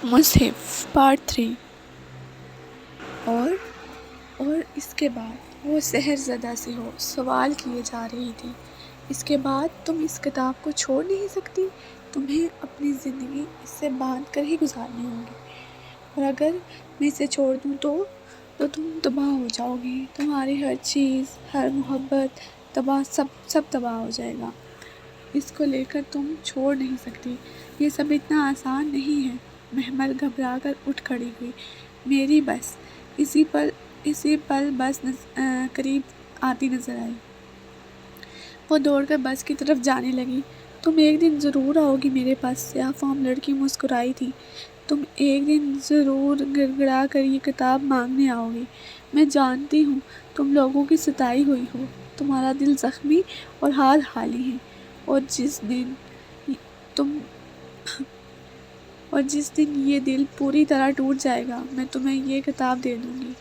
مصحف part 3۔ اور اس کے بعد وہ سحر زدہ سے ہو سوال کیے جا رہی تھی۔ اس کے بعد تم اس کتاب کو چھوڑ نہیں سکتی، تمہیں اپنی زندگی اس سے باندھ کر ہی گزارنی ہوگی، اور اگر میں اسے چھوڑ دوں تو تم تباہ ہو جاؤ گی، تمہاری ہر چیز، ہر محبت تباہ، سب تباہ ہو جائے گا۔ اس کو لے کر تم چھوڑ نہیں سکتی، یہ سب اتنا آسان نہیں ہے۔ محمل گھبرا کر اٹھ کھڑی ہوئی۔ میری بس اسی پل بس قریب آتی نظر آئی۔ وہ دوڑ کر بس کی طرف جانے لگی۔ تم ایک دن ضرور آؤ گی میرے پاس، سیاہ فام لڑکی مسکرائی تھی۔ تم ایک دن ضرور گڑ گڑا کر یہ کتاب مانگنے آؤ گی۔ میں جانتی ہوں تم لوگوں کی ستائی ہوئی ہو، تمہارا دل زخمی اور حال حالی ہے، اور جس دن یہ دل پوری طرح ٹوٹ جائے گا میں تمہیں یہ کتاب دے دوں گی۔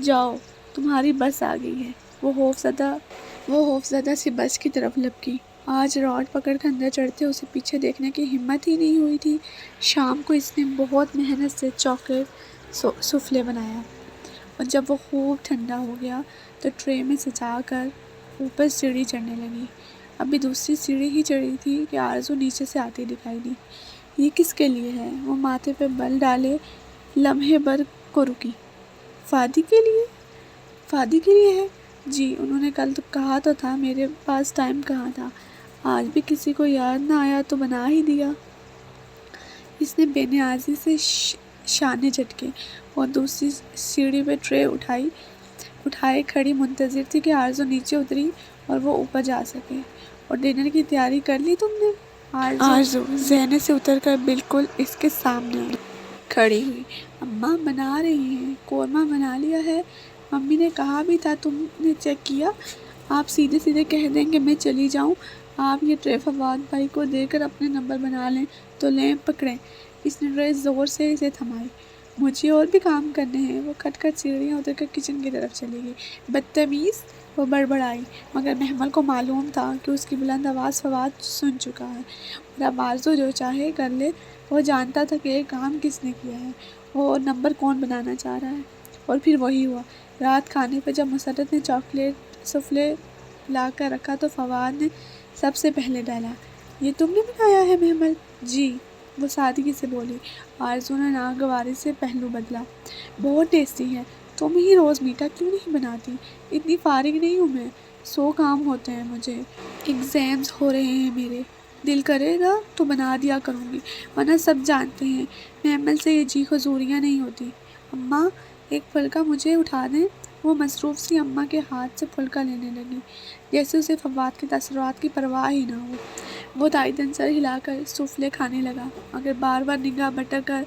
جاؤ، تمہاری بس آ گئی ہے۔ وہ خوف زدہ سی بس کی طرف لپکی۔ آج راڈ پکڑ کر اندر چڑھتے اسے پیچھے دیکھنے کی ہمت ہی نہیں ہوئی تھی۔ شام کو اس نے بہت محنت سے چاکلیٹ سوفلے بنایا، اور جب وہ خوب ٹھنڈا ہو گیا تو ٹرے میں سجا کر اوپر سیڑھی چڑھنے لگی۔ ابھی دوسری سیڑھی ہی چڑھی تھی کہ آرزو نیچے سے آتی دکھائی دی۔ یہ کس کے لیے ہے؟ وہ ماتھے پہ بل ڈالے لمحے بھر کو رکی۔ فادی کے لیے ہے؟ جی، انہوں نے کل کہا تو تھا میرے پاس ٹائم کہاں تھا۔ آج بھی کسی کو یاد نہ آیا تو بنا ہی دیا۔ اس نے بے نیازی سے شانے جھٹکے اور دوسری سیڑھی پہ ٹرے اٹھائے کھڑی منتظر تھی کہ آرزو نیچے اتری اور وہ اوپر جا سکے۔ اور ڈنر کی تیاری کر لی تم نے؟ آرزو زینے سے اتر کر بالکل اس کے سامنے کھڑی ہوئی۔ اماں بنا رہی ہیں، قورمہ بنا لیا ہے، ممی نے کہا بھی تھا، تم نے چیک کیا؟ آپ سیدھے کہہ دیں کہ میں چلی جاؤں۔ آپ یہ ٹرے فواد بھائی کو دے کر اپنے نمبر بنا لیں تو لیں، پکڑیں۔ اس نے ٹرے زور سے اسے تھمائی۔ مجھے اور بھی کام کرنے ہیں۔ وہ کھٹ کھٹ سیڑھیاں اتر کر کچن کی طرف چلی گئی۔ بدتمیز، وہ بڑبڑائی، مگر محمل کو معلوم تھا کہ اس کی بلند آواز فواد سن چکا ہے، اور اب آرزو جو چاہے کر لے۔ وہ جانتا تھا کہ یہ کام کس نے کیا ہے اور نمبر کون بنانا چاہ رہا ہے، اور پھر وہی ہوا۔ رات کھانے پر جب مسرت نے چاکلیٹ سوفلے لا کر رکھا تو فواد نے سب سے پہلے ڈالا۔ یہ تم نے بنایا ہے محمل؟ جی، وہ سادگی سے بولی۔ آرزو نے ناگواری سے پہلو بدلا۔ بہت ٹیسٹی ہے۔ تم ہی روز میٹھا کیوں نہیں بناتی؟ اتنی فارغ نہیں ہوں میں، 100 کام ہوتے ہیں مجھے، ایگزامز ہو رہے ہیں میرے۔ دل کرے گا تو بنا دیا کروں گی، ورنہ سب جانتے ہیں محمل سے یہ جی حضوریاں نہیں ہوتی۔ اماں، ایک پھلکا مجھے اٹھا دیں؟ وہ مصروف سی اماں کے ہاتھ سے پھلکا لینے لگی، جیسے اسے فواد کے تاثرات کی پرواہ ہی نہ ہو۔ وہ تائیدن سر ہلا کر سوفلے کھانے لگا، مگر بار بار نگاہ بھٹک کر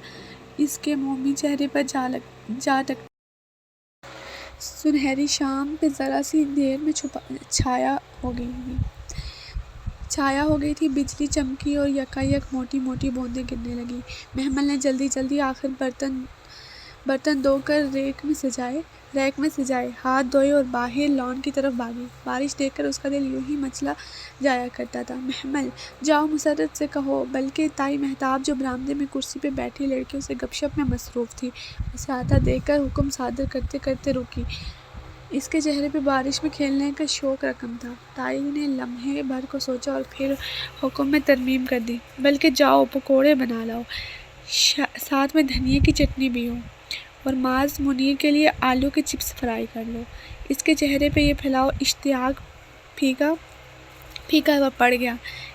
اس کے مومی چہرے پر جا ٹکتی۔ سنہری شام پہ ذرا سی دیر میں چھایا ہو گئی تھی۔ بجلی چمکی اور یکایک موٹی موٹی بوندیں گرنے لگیں۔ محمل نے جلدی آخر برتن دھو کر ریک میں سجائے، ہاتھ دھوئے اور باہر لان کی طرف بھاگی۔ بارش دیکھ کر اس کا دل یوں ہی مچلا جایا کرتا تھا۔ محمل، جاؤ مسرت سے کہو، بلکہ تائی مہتاب جو برآمدے میں کرسی پہ بیٹھی لڑکیوں سے گپ شپ میں مصروف تھی، اسے آتا دیکھ کر حکم صادر کرتے کرتے رکی۔ اس کے چہرے پہ بارش میں کھیلنے کا شوق رقم تھا۔ تائی نے لمحے بھر کو سوچا اور پھر حکم میں ترمیم کر دی، بلکہ جاؤ پکوڑے بنا لاؤ، ساتھ میں دھنیے کی چٹنی بھی ہو، اور معاذ منیر کے لیے آلو کے چپس فرائی کر لو۔ اس کے چہرے پہ یہ پھیلاؤ اشتیاق پھیکا ہوا پڑ گیا۔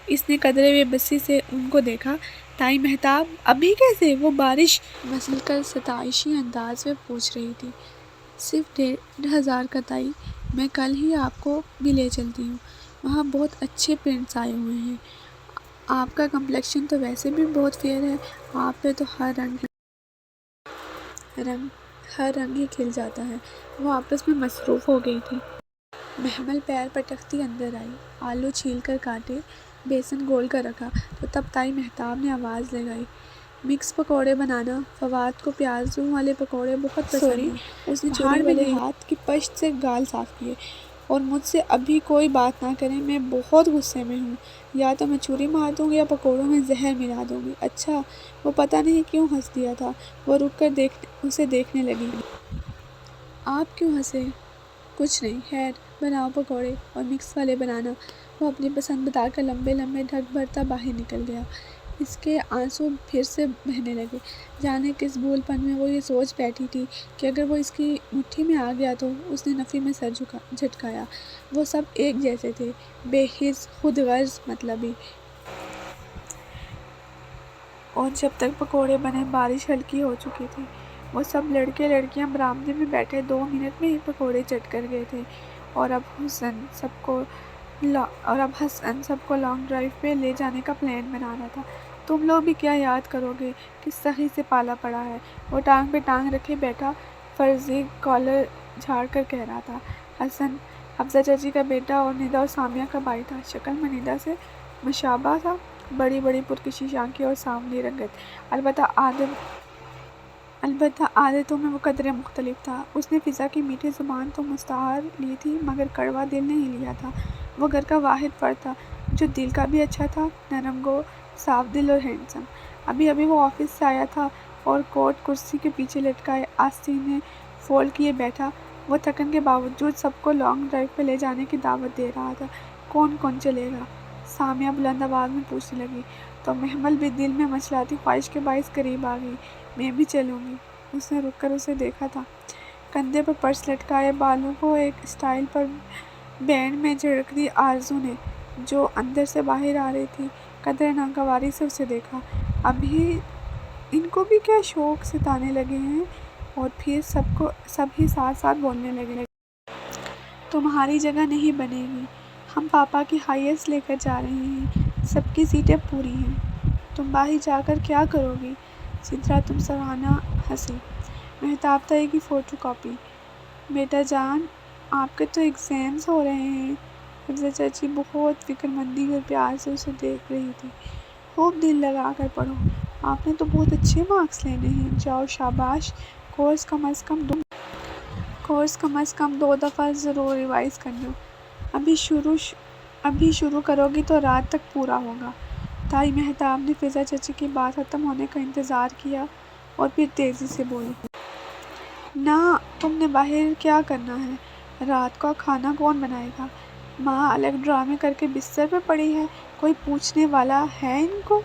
اس نے قدرے بے بسی سے ان کو دیکھا۔ تائی مہتاب، ابھی کیسے؟ وہ بارش مسل کر ستائشی انداز میں پوچھ رہی تھی۔ صرف 1500 کا تائی، میں کل ہی آپ کو بھی لے چلتی ہوں، وہاں بہت اچھے پرنٹس آئے ہوئے ہیں۔ آپ کا کمپلیکشن تو ویسے بھی بہت فیئر ہے، آپ پہ تو ہر رنگ ہی کھل جاتا ہے۔ وہ آپس میں مصروف ہو گئی تھی۔ محمل پیر پٹکتی اندر آئی، آلو چھیل کر کاٹے، بیسن گھول کر رکھا تو تب تائی مہتاب نے آواز لگائی، مکس پکوڑے بنانا۔ فواد کو پیازوں والے پکوڑے بہت پسند ہیں۔ اس نے چولہے والے ہاتھ کی پشت سے گال صاف کیے اور مجھ سے ابھی کوئی بات نہ کریں، میں بہت غصے میں ہوں۔ یا تو میں چھری مار دوں گی یا پکوڑوں میں زہر ملا دوں گی۔ اچھا، وہ پتہ نہیں کیوں ہنس دیا تھا۔ وہ رک کر اسے دیکھنے لگی۔ آپ کیوں ہنسے؟ کچھ نہیں، خیر، بناؤ پکوڑے اور مکس والے بنانا۔ وہ اپنی پسند بتا کر لمبے لمبے ڈھک بھرتا باہر نکل گیا۔ اس کے آنسو پھر سے بہنے لگے۔ جانے کس بھول پن میں وہ یہ سوچ بیٹھی تھی کہ اگر وہ اس کی مٹھی میں آ گیا تو۔ اس نے نفی میں سر جھٹکایا۔ وہ سب ایک جیسے تھے، بے حس، خود غرض، مطلبی۔ اور جب تک پکوڑے بنے بارش ہلکی ہو چکی تھی۔ وہ سب لڑکے لڑکیاں برآمدے میں بیٹھے 2 منٹ میں ہی پکوڑے چٹ کر گئے تھے۔ اور اب حسن سب کو لانگ ڈرائیو پہ لے جانے کا پلان بنا رہا تھا۔ تم لوگ بھی کیا یاد کرو گے، کس سخی سے پالا پڑا ہے۔ وہ ٹانگ پہ ٹانگ رکھے بیٹھا فرضی کالر جھاڑ کر کہہ رہا تھا۔ حسن حفصہ چچی کا بیٹا اور ندا اور سامیہ کا بھائی تھا۔ شکل میں ندا سے مشابہ تھا، بڑی بڑی پرکشش آنکھیں اور سانولی رنگت۔ البتہ عادتوں میں وہ قدرے مختلف تھا۔ اس نے فضا کی میٹھی زبان تو مستعار لی تھی مگر کڑوا دل نہیں لیا تھا۔ وہ گھر کا واحد فرد تھا جو دل کا بھی اچھا تھا، نرم گو، صاف دل اور ہینڈسم۔ ابھی ابھی وہ آفس سے آیا تھا اور کوٹ کرسی کے پیچھے لٹکائے آستینے فولڈ کیے بیٹھا۔ وہ تھکن کے باوجود سب کو لانگ ڈرائیو پہ لے جانے کی دعوت دے رہا تھا۔ کون کون چلے گا؟ سامیہ بلند آواز میں پوچھنے لگی تو محمل بھی دل میں مچلاتی خواہش کے باعث قریب آ گئی۔ میں بھی چلوں گی۔ اس نے رک کر اسے دیکھا تھا۔ کندھے پر پرس لٹکائے، بالوں کو ایک اسٹائل پر بینڈ میں جھڑک دی آرزو نے، جو اندر سے باہر آ رہی تھی، قدرے ناگواری سے اسے دیکھا۔ ابھی ان کو بھی کیا شوق ستانے لگے ہیں؟ اور پھر سب ہی ساتھ ساتھ بولنے لگے۔ تمہاری جگہ نہیں بنے گی، ہم پاپا کی ہائیرس لے کر جا رہے ہیں، سب کی سیٹیں پوری ہیں۔ تم باہر جا کر کیا کرو گی؟ سدرا تم سوانح ہنسی۔ مہتاب طائی کی فوٹو کاپی۔ بیٹا جان، آپ کے تو ایگزامز ہو رہے ہیں۔ حفصہ چچی بہت فکر مندی اور پیار سے اسے دیکھ رہی تھی۔ خوب دل لگا کر پڑھو، آپ نے تو بہت اچھے مارکس لینے ہیں۔ جاؤ شاباش، کورس کم از کم 2 دفعہ ضرور ریوائز کر لو۔ ابھی شروع کرو گی تو رات تک پورا ہوگا۔ طائی مہتاب نے فضا چچی کی بات ختم ہونے کا انتظار کیا اور پھر تیزی سے بولی۔ نا، تم نے باہر کیا کرنا ہے؟ رات کا کھانا کون بنائے گا؟ ماں الگ ڈرامے کر کے بستر پہ پڑی ہے، کوئی پوچھنے والا ہے ان کو؟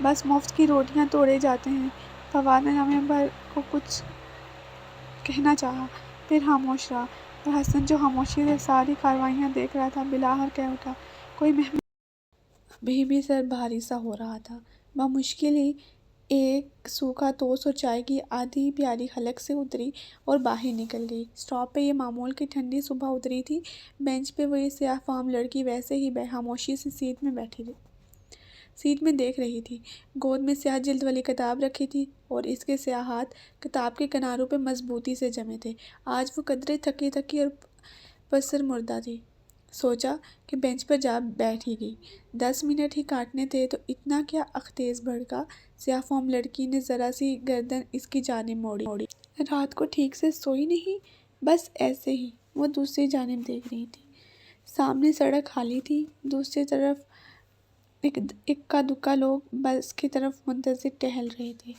بس مفت کی روٹیاں توڑے جاتے ہیں۔ فواد نے لمحے بھر کو کچھ کہنا چاہا، پھر خاموش رہا، اور حسن جو خاموشی سے ساری کارروائیاں دیکھ رہا تھا بلاخر کہہ اٹھا، کوئی مہمان۔ ابھی بھی سر بھاری سا ہو رہا تھا۔ بمشکل ہی ایک سوکھا ٹوسٹ اور چائے کی آدھی پیالی حلق سے اتری اور باہر نکل گئی۔ اسٹاپ پہ یہ معمول کی ٹھنڈی صبح اتری تھی۔ بینچ پہ وہ سیاہ فام لڑکی ویسے ہی خاموشی سے سیٹ میں دیکھ رہی تھی۔ گود میں سیاہ جلد والی کتاب رکھی تھی اور اس کے سیاہ ہاتھ کتاب کے کناروں پہ مضبوطی سے جمے تھے۔ آج وہ قدرے تھکی اور پسر مردہ تھی۔ سوچا کہ بینچ پر جا بیٹھ ہی گئی، 10 منٹ ہی کاٹنے تھے تو اتنا کیا اختیز بھڑکا۔ سیاہ فام لڑکی نے ذرا سی گردن اس کی جانب موڑی۔ رات کو ٹھیک سے سوئی نہیں؟ بس ایسے ہی۔ وہ دوسری جانب دیکھ رہی تھی۔ سامنے سڑک خالی تھی، دوسری طرف اکا دکا لوگ بس کی طرف منتظر ٹہل رہے تھے۔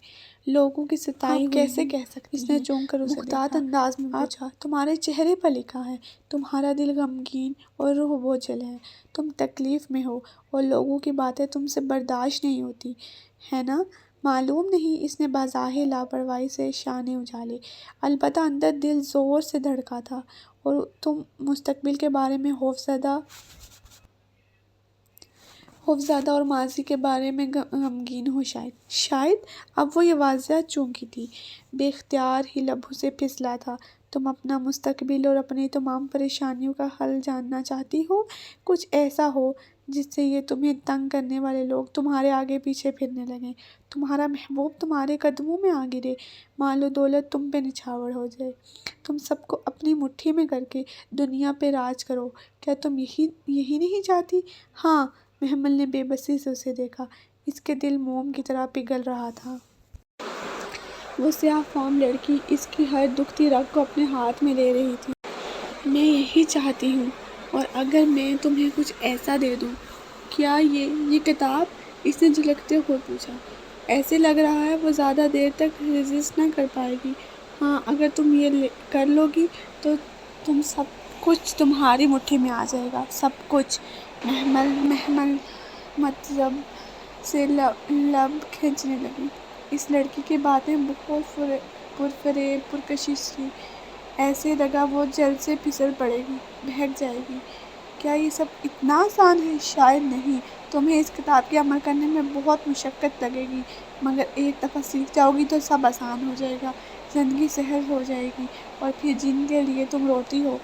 لوگوں کی ستائی ہوئی کیسے کہہ سکتی ہیں؟ اس نے چونک کر اسے محتاط انداز میں پوچھا۔ تمہارے چہرے پر لکھا ہے، تمہارا دل غمگین اور روح بوجھل ہے، تم تکلیف میں ہو اور لوگوں کی باتیں تم سے برداشت نہیں ہوتی، ہے نا؟ معلوم نہیں، اس نے بظاہر لاپرواہی سے شانے اچھالے، البتہ اندر دل زور سے دھڑکا تھا، اور تم مستقبل کے بارے میں خوفزدہ اور ماضی کے بارے میں غمگین ہو شاید۔ اب وہ یہ واضح چونکی تھی، بے اختیار ہی لبوں سے پھسلا تھا۔ تم اپنا مستقبل اور اپنی تمام پریشانیوں کا حل جاننا چاہتی ہو، کچھ ایسا ہو جس سے یہ تمہیں تنگ کرنے والے لوگ تمہارے آگے پیچھے پھرنے لگیں، تمہارا محبوب تمہارے قدموں میں آ گرے، مال و دولت تم پہ نچھاور ہو جائے، تم سب کو اپنی مٹھی میں کر کے دنیا پہ راج کرو، کیا تم یہی نہیں چاہتی؟ ہاں۔ محمل نے بے بسی سے اسے دیکھا، اس کے دل موم کی طرح پگھل رہا تھا۔ وہ سیاہ فام لڑکی اس کی ہر دکھتی رگ کو اپنے ہاتھ میں لے رہی تھی۔ میں یہی چاہتی ہوں، اور اگر میں تمہیں کچھ ایسا دے دوں، کیا یہ کتاب؟ اس نے جھلکتے ہوئے پوچھا۔ ایسے لگ رہا ہے وہ زیادہ دیر تک ریزسٹ نہ کر پائے گی۔ ہاں، اگر تم یہ کر لو گی تو تم سب کچھ تمہاری مٹھی میں آ جائے گا، سب کچھ۔ محمل مطلب سے لب کھینچنے لگی۔ اس لڑکی کی باتیں بہت پرفریب پرکشش تھی، ایسے لگا وہ جلد سے پھسل پڑے گی، بہک جائے گی۔ کیا یہ سب اتنا آسان ہے؟ شاید نہیں۔ تمہیں اس کتاب پر عمل کرنے میں بہت مشقت لگے گی، مگر ایک دفعہ سیکھ جاؤ گی تو سب آسان ہو جائے گا، زندگی سہل ہو جائے گی، اور پھر جن کے لیے تم روتی ہو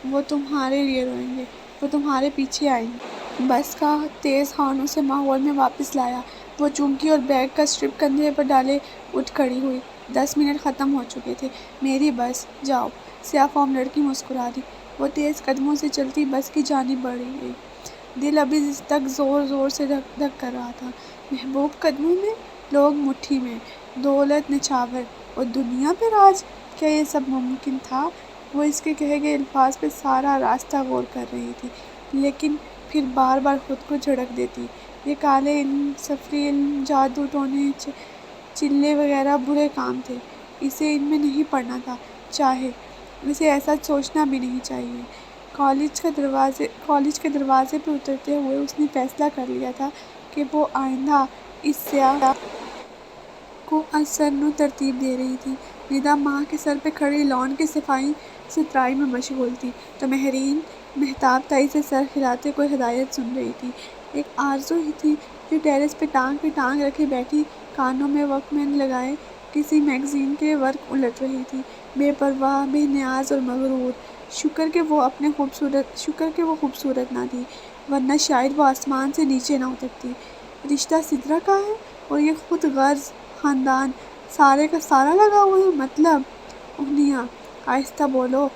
وہ تمہارے لیے روئیں گے، وہ تمہارے پیچھے آئیں گے۔ بس کا تیز ہارن اسے ماحول میں واپس لایا۔ وہ چونکی اور بیگ کا اسٹرپ کندھے پر ڈالے اٹھ کھڑی ہوئی۔ 10 منٹ ختم ہو چکے تھے۔ میری بس، جاؤ۔ سیاہ فام لڑکی مسکرا دی۔ وہ تیز قدموں سے چلتی بس کی جانب بڑھ گئی۔ دل ابھی تک زور زور سے دھک دھک کر رہا تھا۔ محبوب قدموں میں، لوگ مٹھی میں، دولت نچھاور، اور دنیا پہ راج۔ کیا یہ سب ممکن تھا؟ وہ اس کے کہے گئے الفاظ پہ سارا راستہ غور کر رہی تھی، لیکن پھر بار بار خود کو جھڑک دیتی۔ یہ کالے علم، سفری علم، جادو ٹونے، چلے وغیرہ برے کام تھے، اسے ان میں نہیں پڑنا تھا، چاہے اسے ایسا سوچنا بھی نہیں چاہیے۔ کالج کے دروازے پہ اترتے ہوئے اس نے فیصلہ کر لیا تھا کہ وہ آئندہ اس سیاہ کو ازسر ترتیب دے رہی تھی۔ ندا ماہ کے سر پہ کھڑی لان کی صفائی ستھرائی میں مشغول تھی تو مہرین مہتاب تائی سے سر ہلاتے کوئی ہدایت سن رہی تھی۔ ایک آرزو ہی تھی جو ٹیرس پہ ٹانگ رکھے بیٹھی کانوں میں واک مین لگائے کسی میگزین کے ورق الٹ رہی تھی، بے پرواہ، بے نیاز اور مغرور۔ شکر کہ وہ خوبصورت نہ تھی، ورنہ شاید وہ آسمان سے نیچے نہ اترتی۔ رشتہ سدرا کا ہے اور یہ خود غرض خاندان سارے کا سارا لگا ہوا ہے، مطلب اہنیہ۔ آہستہ بولو۔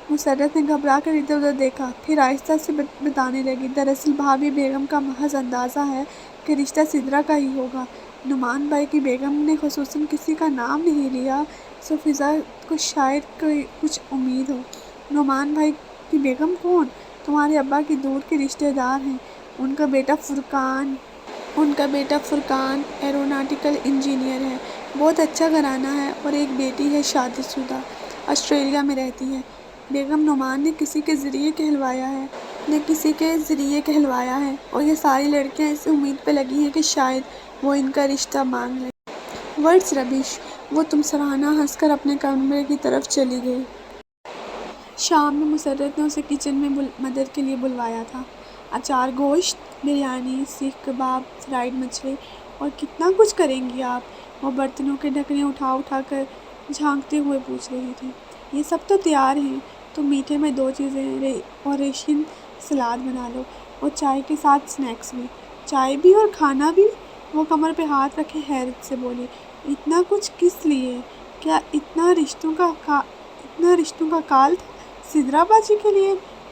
مسرت نے گھبرا کر ادھر ادھر دیکھا، پھر آہستہ سے بتانے لگی۔ دراصل بھابھی بیگم کا محض اندازہ ہے کہ رشتہ سدرا کا ہی ہوگا۔ نعمان بھائی کی بیگم نے خصوصاً کسی کا نام نہیں لیا، سو فضا کو شاید کچھ امید ہو۔ نعمان بھائی کی بیگم کون؟ تمہارے ابا کی دور کے رشتے دار ہیں۔ ان کا بیٹا فرقان ایروناٹیکل انجینئر ہے، بہت اچھا گھرانہ ہے، اور ایک بیٹی ہے شادی شدہ، آسٹریلیا میں رہتی ہے۔ بیگم نعمان نے کسی کے ذریعے کہلوایا ہے، اور یہ ساری لڑکیاں اس امید پہ لگی ہیں کہ شاید وہ ان کا رشتہ مانگ لیں۔ ورڈز ربش۔ وہ تمسراہانہ ہنس کر اپنے کمرے کی طرف چلی گئی۔ شام میں مسرت نے اسے کچن میں مدد کے لیے بلوایا تھا۔ اچار گوشت، بریانی، سیخ کباب، فرائیڈ مچھلی، اور کتنا کچھ کریں گی آپ؟ وہ برتنوں کے ڈھکنے اٹھا کر جھانکتے ہوئے پوچھ رہی تھی۔ یہ سب تو تیار ہیں، تو میٹھے میں 2 چیزیں اور ریشن سلاد بنا لو، اور چائے کے ساتھ سنیکس بھی۔ چائے بھی اور کھانا بھی؟ وہ کمر پہ ہاتھ رکھے حیرت سے بولی۔ اتنا کچھ کس لیے؟ کیا اتنا رشتوں کا کال تھا؟ سدرا باجی کے لیے؟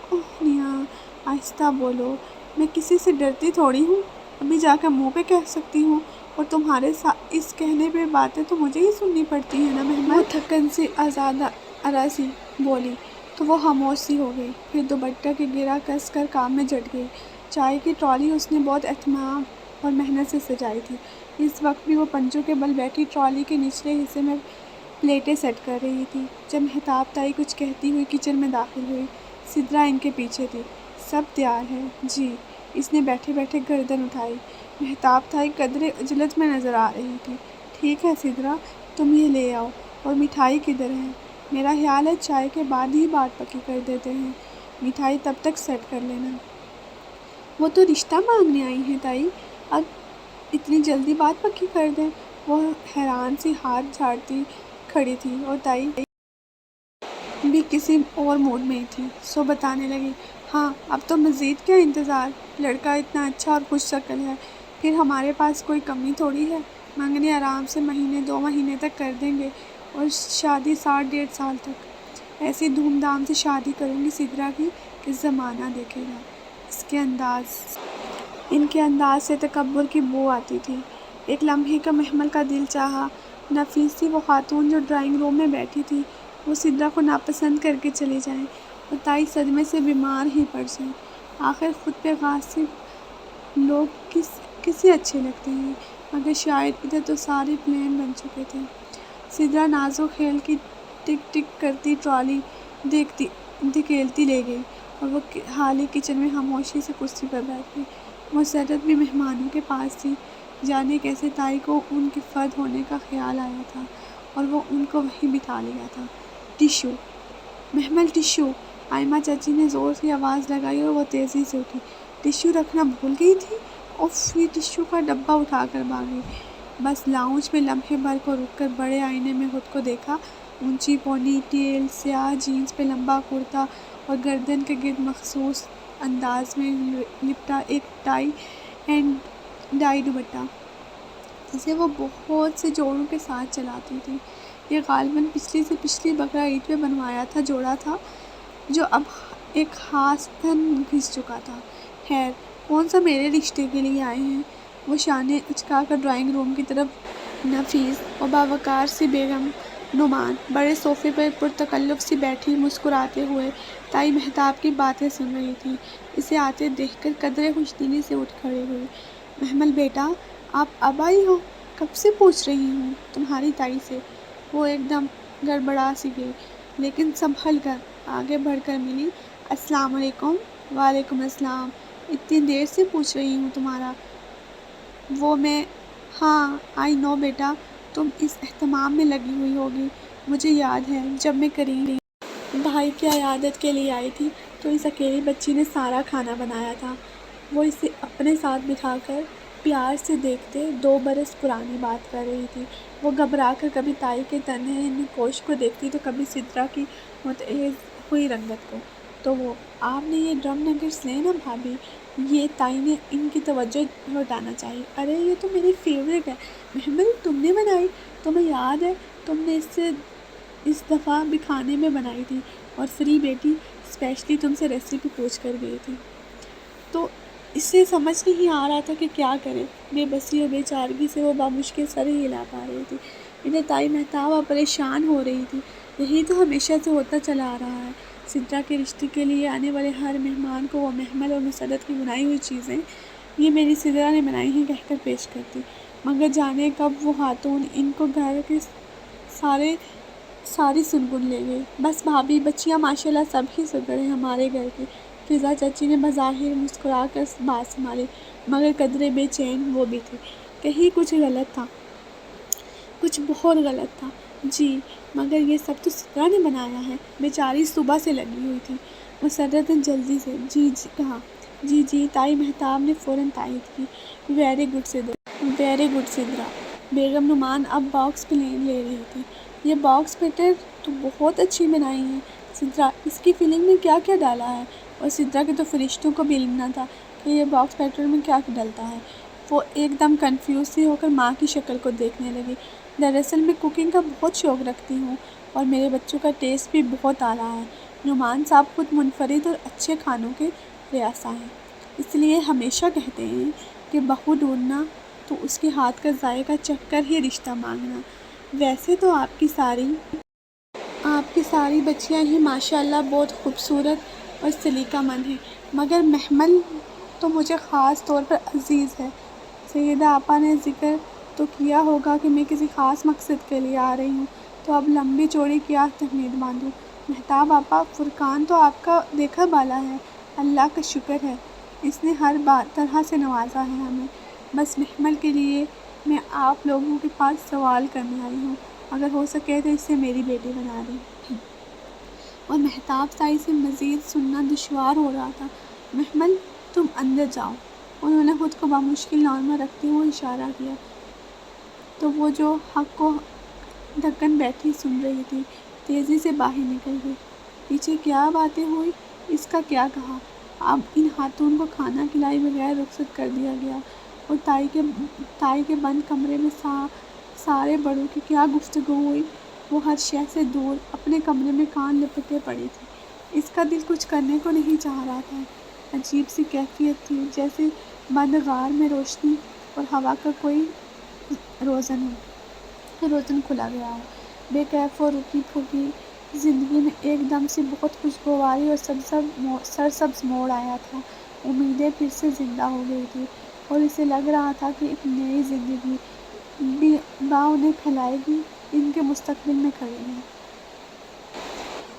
اوہ نیہا، آہستہ بولو۔ میں کسی سے ڈرتی تھوڑی ہوں، ابھی جا کر منہ پہ کہہ سکتی ہوں، اور تمہارے اس کہنے پہ باتیں تو مجھے ہی سننی پڑتی ہیں نا محمد۔ وہ تھکن سے آراسی بولی تو وہ خاموش سی ہو گئی، پھر دوپٹہ کی گرہ کس کر کام میں جٹ گئی۔ چائے کی ٹرالی اس نے بہت اہتمام اور محنت سے سجائی تھی۔ اس وقت بھی وہ پنجوں کے بل بیٹھی ٹرالی کے نچلے حصے میں پلیٹیں سیٹ کر رہی تھی، جب مہتاب تائی کچھ کہتی ہوئی کچن میں داخل ہوئی۔ سدرا ان کے پیچھے تھی۔ سب تیار ہے جی، اس نے بیٹھے بیٹھے گردن اٹھائی۔ مہتاب تائی قدرے عجلت میں نظر آ رہی تھی۔ ٹھیک ہے سدرا، تم یہ لے آؤ، اور مٹھائی کدھر ہے؟ میرا خیال ہے چائے کے بعد ہی بات پکی کر دیتے ہیں، مٹھائی تب تک سیٹ کر لینا۔ وہ تو رشتہ مانگنے آئی ہیں تائی، اب اتنی جلدی بات پکی کر دیں؟ وہ حیران سی ہاتھ جھاڑتی کھڑی تھی، اور تائی بھی کسی اور موڈ میں ہی تھی، سو بتانے لگی۔ ہاں، اب تو مزید کیا انتظار؟ لڑکا اتنا اچھا اور خوش شکل ہے، پھر ہمارے پاس کوئی کمی تھوڑی ہے۔ منگنی آرام سے 1-2 مہینے تک کر دیں گے، اور شادی 60-1.5 سال تک۔ ایسی دھوم دھام سے شادی کروں گی سدرا کی کہ زمانہ دیکھے گا۔ ان کے انداز سے تکبر کی بو آتی تھی۔ ایک لمحے کا محمل کا دل چاہا نفیس سی وہ خاتون جو ڈرائنگ روم میں بیٹھی تھی، وہ سدرا کو ناپسند کر کے چلی جائیں۔ اور تائی صدمے سے بیمار ہی پڑ جائیں۔ آخر خود پہ غاصب لوگ کسے اچھے لگتے ہیں، مگر شاید ادھر تو سارے پلین بن چکے تھے۔ سدرا نازک کھیل کی ٹک ٹک کرتی ٹرالی دھکیلتی لے گئی اور وہ خالی کچن میں خاموشی سے کرسی پر بیٹھ گئی۔ مسرت بھی مہمانوں کے پاس تھی۔ جانے کیسے تائی کو ان کے فرد ہونے کا خیال آیا تھا اور وہ ان کو وہیں بٹھا لیا تھا۔ ٹشو، محمل ٹشو! آئمہ چچی نے زور سے آواز لگائی اور وہ تیزی سے اٹھی۔ ٹشو رکھنا بھول گئی تھی؟ اف! یہ ٹشو کا ڈبہ اٹھا کر بھاگی۔ بس لاؤنج میں لمحے بھر کو رک کر بڑے آئینے میں خود کو دیکھا۔ اونچی پونی ٹیل، سیاہ جینس پہ لمبا کرتا اور گردن کے گرد مخصوص انداز میں لپٹا ایک ٹائی اینڈ ڈائی دوپٹہ، جسے وہ بہت سے جوڑوں کے ساتھ چلاتی تھی۔ یہ غالباً پچھلی سے پچھلی بقرہ عید پہ بنوایا تھا جوڑا تھا، جو اب ایک خاص تن گھس چکا تھا۔ خیر، کون سا میرے رشتے کے لیے آئے ہیں؟ وہ شانے اچکا کر ڈرائنگ روم کی طرف نفیس اور باوقار سی بیگم نعمان بڑے صوفے پر پرتکلف سی بیٹھی مسکراتے ہوئے تائی مہتاب کی باتیں سن رہی تھی۔ اسے آتے دیکھ کر قدرے خوشدلی سے اٹھ کھڑی ہوئی۔ محمل بیٹا، آپ اب آئی ہو؟ کب سے پوچھ رہی ہوں تمہاری تائی سے۔ وہ ایک دم گڑبڑا سی گئی، لیکن سنبھل کر آگے بڑھ کر ملی۔ السلام علیکم۔ وعلیکم السلام۔ اتنی دیر سے پوچھ رہی ہوں تمہارا وہ میں۔ ہاں آئی نو بیٹا، تم اس اہتمام میں لگی ہوئی ہوگی۔ مجھے یاد ہے جب میں کریم بھائی کی عیادت کے لیے آئی تھی تو اس اکیلی بچی نے سارا کھانا بنایا تھا۔ وہ اسے اپنے ساتھ بٹھا کر پیار سے دیکھتے 2 برس پرانی بات کر رہی تھی۔ وہ گھبرا کر کبھی تائی کے تنہے نقوش کو دیکھتی تو کبھی سدرا کی متعز ہوئی رنگت کو۔ تو وہ آپ نے یہ ڈرم نگٹس لے نا بھابھی، یہ تائی نے ان کی توجہ لوٹانا چاہیے۔ ارے یہ تو میری فیورٹ ہے۔ محمل تم نے بنائی؟ تمہیں یاد ہے تم نے اس دفعہ بھی کھانے میں بنائی تھی اور فری بیٹی اسپیشلی تم سے ریسیپی پوچھ کر گئی تھی۔ تو اسے سمجھ نہیں آ رہا تھا کہ کیا کرے۔ بے بسی اور بے چارگی سے وہ بامشکل سر ہی ہلا پا رہی تھی۔ ادھر تائی مہتاب پریشان ہو رہی تھی۔ یہی تو ہمیشہ سے ہوتا چلا آ رہا ہے۔ سدرا کے رشتے کے لیے آنے والے ہر مہمان کو وہ محمل اور مسرت کی بنائی ہوئی چیزیں یہ میری سدرا نے بنائی ہیں کہہ کر پیش کرتی، مگر جانے کب وہ خاتون ان کو گھر کے ساری سنگن لے گئی۔ بس بھابھی، بچیاں ماشاءاللہ سب ہی سدھر ہیں ہمارے گھر کی۔ فضا چچی نے بظاہر مسکرا کر بات سنبھالی، مگر قدرے بے چین وہ بھی تھی۔ کہیں کچھ غلط تھا، کچھ بہت غلط تھا۔ جی، مگر یہ سب تو سدرا نے بنایا ہے، بیچاری صبح سے لگی ہوئی تھی۔ مسرت نے جلدی سے جی کہا۔ جی تائی مہتاب نے فوراً تائید کی۔ Very good Sidra, very good Sidra. بیگم نعمان اب باکس پلین لے رہی تھی۔ یہ باکس پیٹر تو بہت اچھی بنائی ہے سدرا، اس کی فلنگ میں کیا کیا ڈالا ہے؟ اور سدرا کے تو فرشتوں کو بھی علم نہ تھا کہ یہ باکس پیٹر میں کیا ڈلتا ہے۔ وہ ایک دم کنفیوز سی ہو کر ماں کی شکل کو دیکھنے لگی۔ دراصل میں کوکنگ کا بہت شوق رکھتی ہوں اور میرے بچوں کا ٹیسٹ بھی بہت اعلیٰ ہے۔ نعمان صاحب خود منفرد اور اچھے کھانوں کے ریاسہ ہیں، اس لیے ہمیشہ کہتے ہیں کہ بہو ڈھونڈنا تو اس کے ہاتھ کا ذائقہ چکھ کر ہی رشتہ مانگنا۔ ویسے تو آپ کی ساری بچیاں ہی ماشاءاللہ بہت خوبصورت اور سلیقہ مند ہیں، مگر محمل تو مجھے خاص طور پر عزیز ہے۔ سیدہ آپا نے ذکر تو کیا ہوگا کہ میں کسی خاص مقصد کے لیے آ رہی ہوں، تو اب لمبی چوڑی کیا تہمید باندھوں۔ مہتاب آپا، فرقان تو آپ کا دیکھا بالا ہے، اللہ کا شکر ہے، اس نے ہر طرح سے نوازا ہے ہمیں۔ بس محمل کے لیے میں آپ لوگوں کے پاس سوال کرنے آئی ہوں، اگر ہو سکے تو اسے میری بیٹی بنا دیں۔ اور مہتاب تائی سے مزید سننا دشوار ہو رہا تھا۔ محمل تم اندر جاؤ، انہوں نے خود کو بامشکل نارمل رکھتے ہوئے اشارہ کیا۔ تو وہ جو حق کو ڈھکن بیٹھی سن رہی تھی، تیزی سے باہر نکل گئی۔ پیچھے کیا باتیں ہوئی، اس کا کیا کہا؟ اب ان خاتون کو کھانا کھلائے بغیر رخصت کر دیا گیا اور تائی کے بند کمرے میں سارے بڑوں کی کیا گفتگو ہوئی۔ وہ ہر شے سے دور اپنے کمرے میں کان لپٹے پڑی تھی۔ اس کا دل کچھ کرنے کو نہیں چاہ رہا تھا۔ عجیب سی کیفیت تھی، جیسے بند غار میں روشنی اور ہوا کا کوئی روزن کھلا گیا ہو، بے کیف و رکی پھکی زندگی میں ایک دم سے بہت خوشگواری اور سرسبز موڑ آیا تھا۔ امیدیں پھر سے زندہ ہو گئی تھی اور اسے لگ رہا تھا کہ ایک نئی زندگی انہیں پھیلائے گی، ان کے مستقبل میں کھڑی ہے۔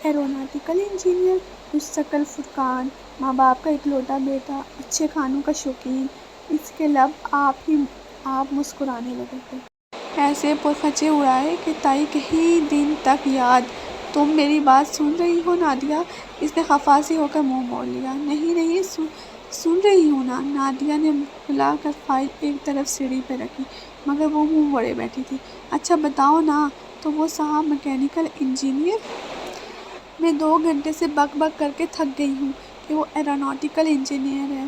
ایروناٹیکل انجینئر، خوش شکل فرقان، ماں باپ کا اکلوتا بیٹا، اچھے کھانوں کا شوقین، اس کے لب آپ مسکرانے لگے تھے۔ ایسے پرخچے اڑائے کہ تائی کئی دن تک یاد۔ تم میری بات سن رہی ہو نادیہ؟ اس نے خفا سی ہو کر منہ موڑ لیا۔ نہیں سن رہی ہوں نا۔ نادیہ نے بھلا کر فائل ایک طرف سیڑھی پہ رکھی مگر وہ منہ موڑے بیٹھی تھی۔ اچھا بتاؤ نا، تو وہ صاحب میکینیکل انجینئر؟ میں 2 گھنٹے سے بک بک کر کے تھک گئی ہوں کہ وہ ایروناٹیکل انجینئر ہے۔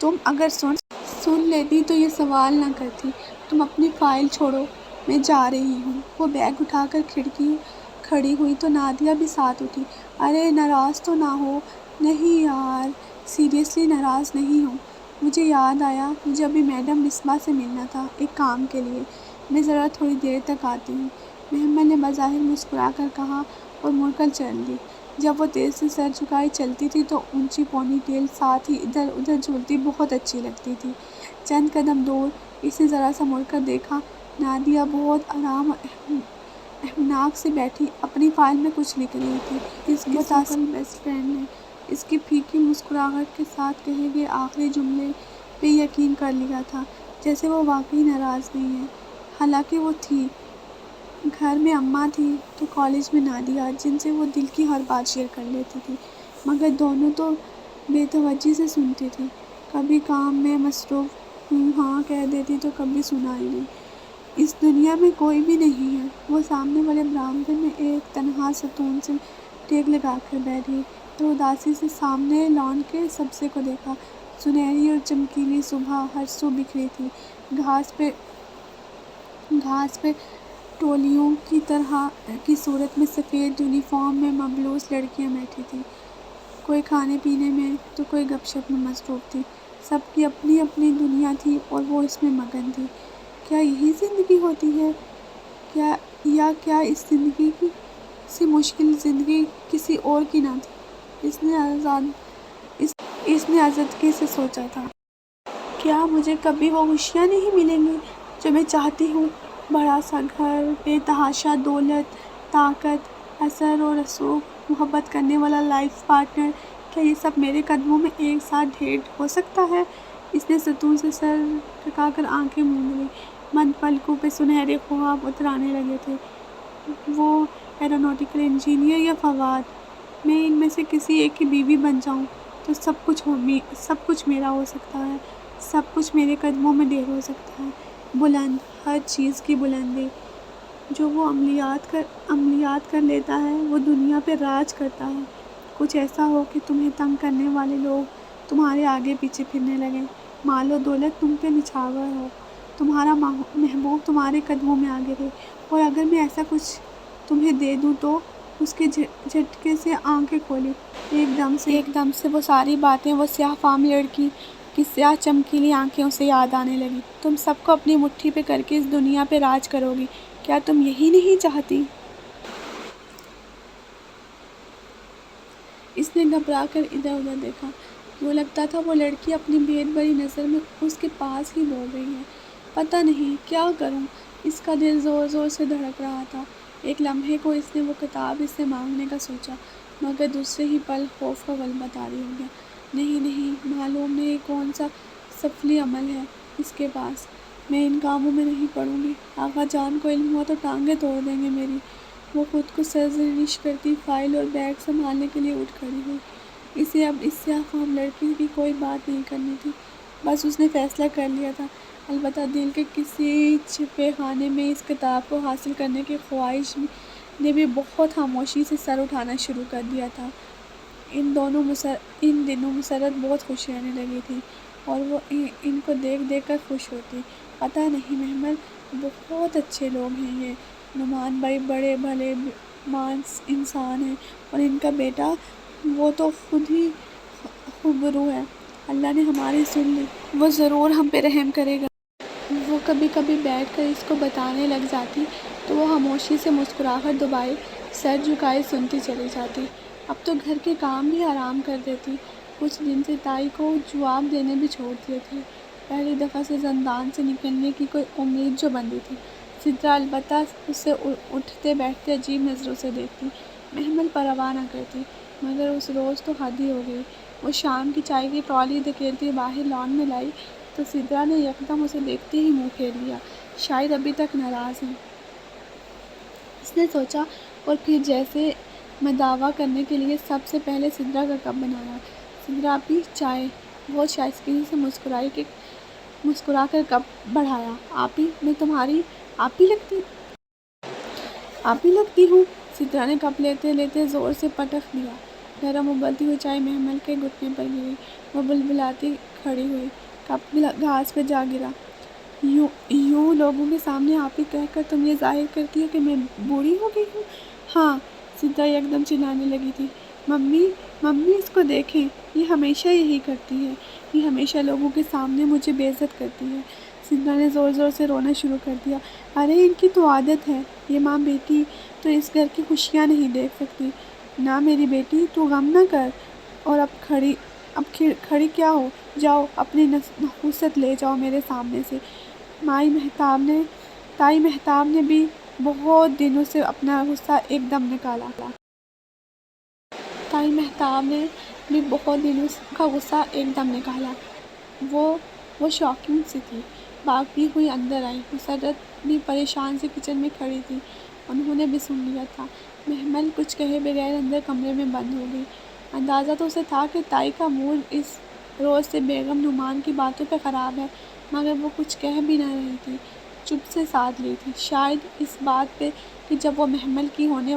تم اگر سن لیتی تو یہ سوال نہ کرتی۔ تم اپنی فائل چھوڑو، میں جا رہی ہوں۔ وہ بیگ اٹھا کر کھڑی ہوئی تو نادیہ بھی ساتھ اٹھی۔ ارے ناراض تو نہ ہو؟ نہیں یار، سیریسلی ناراض نہیں ہوں۔ مجھے یاد آیا، مجھے ابھی میڈم مصباح سے ملنا تھا ایک کام کے لیے۔ میں ذرا تھوڑی دیر تک آتی ہوں، محمد نے بظاہر مسکرا کر کہا اور مڑ کر چل دی۔ جب وہ تیز سے سر جھکائے چلتی تھی تو اونچی پونی ٹیل ساتھ ہی ادھر ادھر جھولتی بہت اچھی لگتی تھی۔ چند قدم دور اس نے ذرا سا مڑ کر دیکھا، نادیہ بہت آرام اور اطمینان سے بیٹھی اپنی فائل میں کچھ لکھ رہی تھی۔ اس کی سوکل بیسٹ فرینڈ نے اس کی پھیکی مسکراہٹ کے ساتھ کہے گئے آخری جملے پہ یقین کر لیا تھا، جیسے وہ واقعی ناراض نہیں ہے۔ حالانکہ وہ تھی، گھر میں اماں تھی تو کالج میں نادیہ، جن سے وہ دل کی ہر بات شیئر کر لیتی تھی، مگر دونوں تو بے توجہی سے سنتی تھی۔ کبھی کام میں مصروف ہوں ہاں کہہ دیتی تو کبھی سنا ہی نہیں۔ اس دنیا میں کوئی بھی نہیں ہے۔ وہ سامنے والے برآمدے میں ایک تنہا ستون سے ٹیک لگا کر بیٹھ گئی اور اداسی سے سامنے لان کے سبزے کو دیکھا۔ سنہری اور چمکیلی صبح ہر سو بکھری تھی۔ گھاس پہ ٹولیوں کی صورت میں سفید یونیفارم میں ملبوس لڑکیاں بیٹھی تھیں، کوئی کھانے پینے میں تو کوئی گپ شپ میں مصروف تھی۔ سب کی اپنی اپنی دنیا تھی اور وہ اس میں مگن تھی۔ کیا یہی زندگی ہوتی ہے؟ یا کیا اس زندگی سے مشکل زندگی کسی اور کی نہ تھی؟ اس نے آزردگی سے سوچا تھا۔ کیا مجھے کبھی وہ خوشیاں نہیں ملیں گی جو میں چاہتی ہوں؟ بڑا سا گھر، بے تحاشا دولت، طاقت، اثر و رسوخ، محبت کرنے والا لائف پارٹنر، کیا یہ سب میرے قدموں میں ایک ساتھ ڈھیر ہو سکتا ہے؟ اس نے ستون سے سر ٹکا کر آنکھیں موند لیں۔ مند پلکوں پہ سنہرے خواب اتر آنے لگے تھے۔ وہ ایروناٹیکل انجینئر یا فواد، میں ان میں سے کسی ایک کی بیوی بن جاؤں تو سب کچھ میرا ہو سکتا ہے، سب کچھ میرے قدموں میں ڈھیر ہو سکتا ہے۔ بلند، ہر چیز کی بلندی جو وہ عملیات کر لیتا ہے، وہ دنیا پہ راج کرتا ہے۔ کچھ ایسا ہو کہ تمہیں تنگ کرنے والے لوگ تمہارے آگے پیچھے پھرنے لگیں، مال و دولت تم پہ نچھاور ہو، تمہارا محبوب تمہارے قدموں میں آ گرے، اور اگر میں ایسا کچھ تمہیں دے دوں تو؟ اس کے جھٹکے سے آنکھیں کھولی۔ ایک دم سے وہ ساری باتیں وہ سیاہ فام لڑکی کی سیاہ چمکیلی آنکھیں اسے یاد آنے لگیں۔ تم سب کو اپنی مٹھی پہ کر کے اس دنیا پہ راج کرو گی، کیا تم یہی نہیں چاہتی؟ اس نے گھبرا کر ادھر ادھر دیکھا۔ یوں لگتا تھا وہ لڑکی اپنی بھیت بھری نظر میں اس کے پاس ہی بول رہی ہے۔ پتہ نہیں کیا کروں، اس کا دل زور زور سے دھڑک رہا تھا۔ ایک لمحے کو اس نے وہ کتاب اس سے مانگنے کا سوچا، مگر دوسرے ہی پل خوف کا غلبہ طاری ہو گیا۔ نہیں، معلوم نہیں کون سا سفلی عمل ہے اس کے پاس، میں ان کاموں میں نہیں پڑوں گی، آقا جان کو علم ہوا تو ٹانگیں توڑ دیں گے میری۔ وہ خود کو سرزنش کرتی فائل اور بیگ سنبھالنے کے لیے اٹھ کھڑی ہوئی۔ اسے اب اس سیاہ فام لڑکی کی کوئی بات نہیں کرنی تھی، بس اس نے فیصلہ کر لیا تھا۔ البتہ دل کے کسی چھپے خانے میں اس کتاب کو حاصل کرنے کی خواہش نے بھی بہت خاموشی سے سر اٹھانا شروع کر دیا تھا۔ ان دنوں مسرت بہت خوش رہنے لگی تھی اور وہ ان کو دیکھ دیکھ کر خوش ہوتی۔ پتہ نہیں محمد، بہت اچھے لوگ ہیں یہ نعمان بھائی، بڑے بھلے مانس انسان ہیں، اور ان کا بیٹا وہ تو خود ہی خوبرو ہے۔ اللہ نے ہماری سن لی، وہ ضرور ہم پہ رحم کرے گا۔ وہ کبھی کبھی بیٹھ کر اس کو بتانے لگ جاتی تو وہ خاموشی سے مسکرا کر دبائے سر جھکائے سنتی چلی جاتی۔ اب تو گھر کے کام بھی آرام کر دیتی۔ کچھ دن سے تائی کو جواب دینے بھی چھوڑ دیے تھے۔ پہلی دفعہ سے زندان سے نکلنے کی کوئی امید جو بندھی تھی۔ سدرا البتہ اسے اٹھتے بیٹھتے عجیب نظروں سے دیکھتی، محمل پرواہ نہ کرتی، مگر اس روز تو حد ہی ہو گئی۔ وہ شام کی چائے کی ٹرالی دھکیلتی باہر لان میں لائی تو سدرا نے یکدم اسے دیکھتے ہی منہ پھیر لیا، شاید ابھی تک ناراض ہیں، اس نے سوچا، اور پھر جیسے میں دعویٰ کرنے کے لیے سب سے پہلے سدرا کا کپ بنایا۔ سدرا آپی چائے، بہت شائستگی سے مسکرا کر کپ بڑھایا۔ آپی، میں تمہاری آپی لگتی ہوں؟ سدرا نے کپ لیتے لیتے زور سے پٹک دیا۔ گرم ابلتی ہوئی چائے محمل کے گھٹنے پر گری۔ وہ بلبلاتی کھڑی ہوئی، کپ گھاس پہ جا گرا۔ یوں لوگوں کے سامنے آپی کہہ کر تم یہ ظاہر کرتی ہو کہ میں بوڑھی ہو گئی ہوں؟ ہاں، سدرا یکدم چلانے لگی تھی۔ ممی اس کو دیکھیں، یہ ہمیشہ یہی کرتی ہے، یہ ہمیشہ لوگوں کے سامنے مجھے بے عزت کرتی ہے۔ سدرا نے زور زور سے رونا شروع کر دیا۔ ارے ان کی تو عادت ہے، یہ ماں بیٹی تو اس گھر کی خوشیاں نہیں دیکھ سکتی۔ نہ میری بیٹی، تو غم نہ کر، اور اب کھڑی کیا ہو، جاؤ اپنی نحوست لے جاؤ میرے سامنے سے۔ تائی مہتاب نے بھی بہت دنوں سے اپنا غصہ ایک دم نکالا۔ وہ شاکنگ سی تھی، بھاگتی ہوئی اندر آئی۔ مسرت بھی پریشان سی کچن میں کھڑی تھی، انہوں نے بھی سن لیا تھا۔ محمل کچھ کہے بغیر اندر کمرے میں بند ہو گئی۔ اندازہ تو اسے تھا کہ تائی کا موڈ اس روز سے بیگم نعمان کی باتوں پہ خراب ہے، مگر وہ کچھ کہہ بھی نہ رہی تھی، چپ سے ساتھ لی تھی، شاید اس بات پہ کہ جب وہ محمل کی ہونے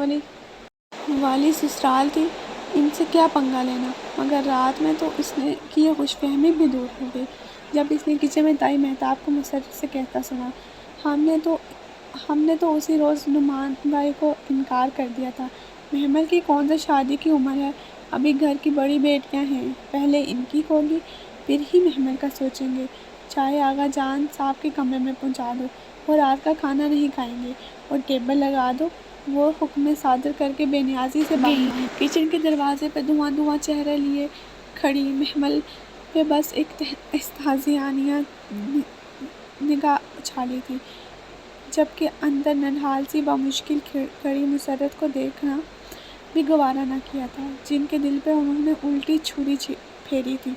والی سسرال تھی، ان سے کیا پنگا لینا۔ مگر رات میں تو اس کی یہ خوش فہمی بھی دور ہو گئی جب اس نے کچن میں تائی مہتاب کو مسرت سے کہتا سنا، ہم نے تو اسی روز نعمان بھائی کو انکار کر دیا تھا۔ محمل کی کون سی شادی کی عمر ہے، ابھی گھر کی بڑی بیٹیاں ہیں، پہلے ان کی ہوگی، پھر ہی محمل کا سوچیں گے۔ چائے آغا جان صاحب کے کمرے میں پہنچا دو، وہ رات کا کھانا نہیں کھائیں گے، اور ٹیبل لگا دو۔ وہ حکم صادر کر کے بے نیازی سے باہر آئی۔ کچن کے دروازے پہ دھواں چہرہ لیے کھڑی محمل پہ بس ایک استہزائیانہ نگاہ اچھالی تھی، جبکہ اندر نڈھال سی بمشکل کھڑی مسرت کو دیکھنا بھی گوارا نہ کیا تھا، جن کے دل پہ انہوں نے الٹی چھری پھیری تھی۔